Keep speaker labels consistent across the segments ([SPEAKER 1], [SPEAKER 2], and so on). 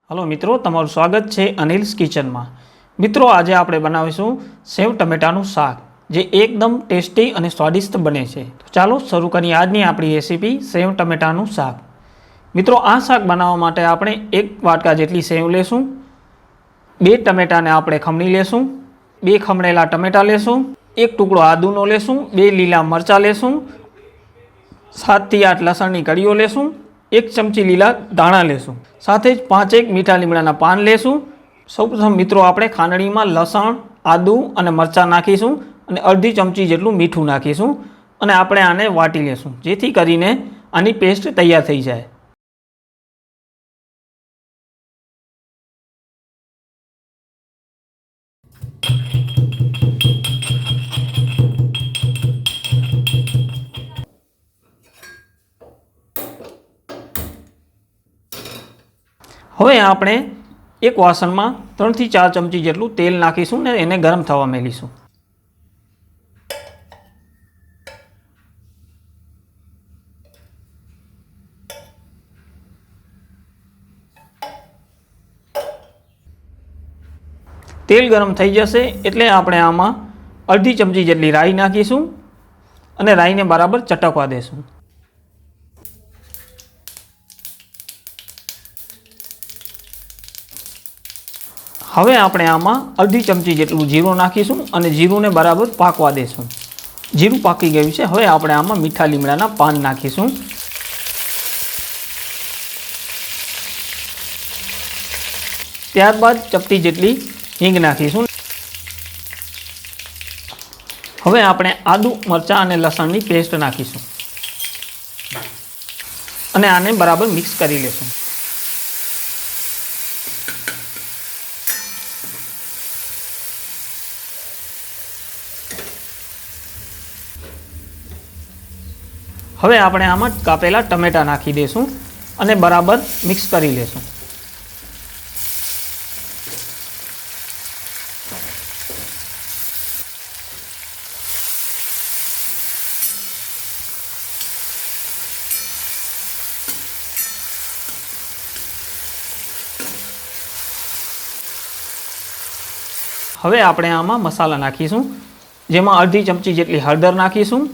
[SPEAKER 1] Hello मित्रों, तमारुं स्वागत है अनिल्स किचन में। मित्रों, आज આપણે બનાવીશું સેવ ટમેટાનું શાક, જે એકદમ ટેસ્ટી અને સ્વાદિષ્ટ બને છે। તો ચાલો શરૂ કરીએ આજની આપણી રેસીપી સેવ ટમેટાનું શાક। મિત્રો, આ શાક બનાવવા માટે આપણે એક વાટકા જેટલી સેવ લેશું, બે ટમેટાને આપણે ખમણી લેશું, બે ખમણેલા ટમેટા લેશું, એક ટુકડો આદુનો લેશું, બે લીલા મરચાં લેશું, 7 થી 8 લસણની કળીઓ લેશું, एक चमची लीला दाणा लेशू, साथ ज 5 मीठा लीमड़ा पान लेशू। सौप्रथम मित्रों आपणे खांडणी में लसण, आदू और मरचा नाखीशू और अर्धी चमची जेटलू मीठू नाखीशू और आपणे आने वाटी लेशू, जेथी करीने आनी पेस्ट तैयार थई जाए। હવે આપણે એક વાસણમાં 3 થી 4 ચમચી જેટલું તેલ નાખીશું ને એને ગરમ થવા મેલીશું। તેલ ગરમ થઈ જશે એટલે આપણે આમાં અડધી ચમચી જેટલી રાઈ નાખીશું અને રાઈને બરાબર ચટકવા દેશું। હવે આપણે આમાં અડધી ચમચી જેટલું જીરું નાખીશું અને જીરુંને બરાબર પાકવા દેશું। જીરું પાકી ગયું છે। હવે આપણે આમાં મીઠા લીમડાના પાન નાખીશું, ત્યારબાદ ચપટી જેટલી હિંગ નાખીશું। હવે આપણે આદુ, મરચાં અને લસણની પેસ્ટ નાખીશું અને આને બરાબર મિક્સ કરી લેશું। હવે આપણે આમાં કાપેલા ટમેટા નાખી દેશું અને બરાબર મિક્સ કરી લેશું। હવે આપણે આમાં મસાલા નાખીશું, જેમાં અડધી ચમચી જેટલી હળદર નાખીશું।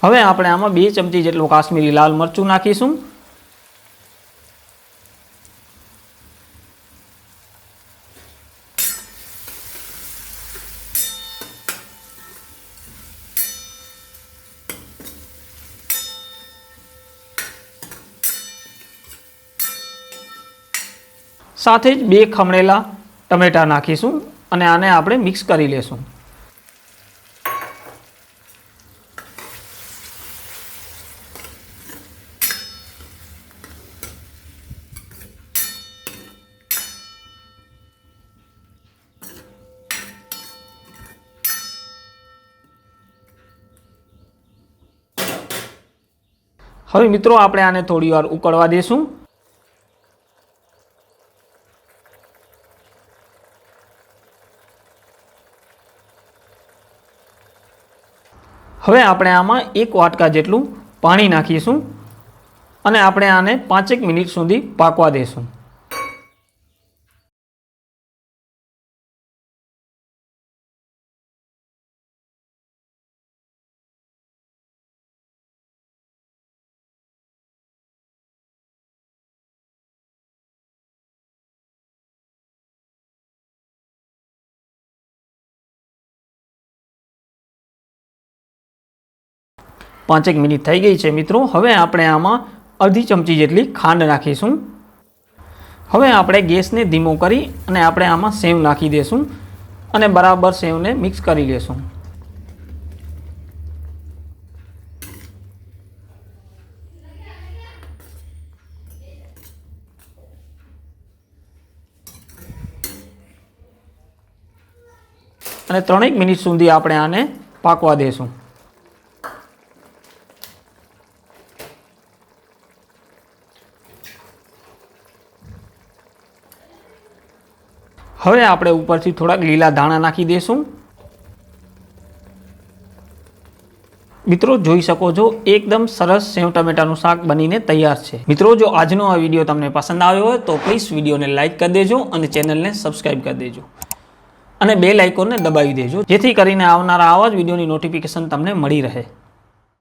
[SPEAKER 1] હવે આપણે આમાં 2 ચમચી જેટલું કાશ્મીરી લાલ મરચું નાખીશું, સાથે જ 2 ખમણેલા ટમેટા નાખીશું અને આને આપણે મિક્સ કરી લેશું। હવે મિત્રો આપણે આને થોડી વાર ઉકળવા દેશું। હવે આપણે આમાં 1 વાટકા જેટલું પાણી નાખીશું અને આપણે આને 5 મિનિટ સુધી પાકવા દેશું। પાંચેક મિનિટ થઈ ગઈ છે મિત્રો। હવે આપણે આમાં અડધી ચમચી જેટલી ખાંડ નાખીશું। હવે આપણે ગેસને ધીમો કરી અને આપણે આમાં સેવ નાખી દેશું અને બરાબર સેવને મિક્સ કરી લેશું। અને 3 મિનિટ સુધી આપણે આને પાકવા દેશું। હવે આપણે ઉપરથી થોડાક લીલા ધાણા નાખી દેશું, મિત્રો જોઈ શકો છો એકદમ સરસ સેવ ટમેટાનું શાક બનીને તૈયાર છે। મિત્રો જો આજનો આ વિડીયો તમને પસંદ આવ્યો હોય તો પ્લીઝ વિડીયોને લાઇક કરી દેજો અને ચેનલને સબસ્ક્રાઇબ કરી દેજો અને બેલ આઇકોનને દબાવી દેજો, જેથી કરીને આવનારા આવા જ વિડીયોની નોટિફિકેશન તમને મળી રહે।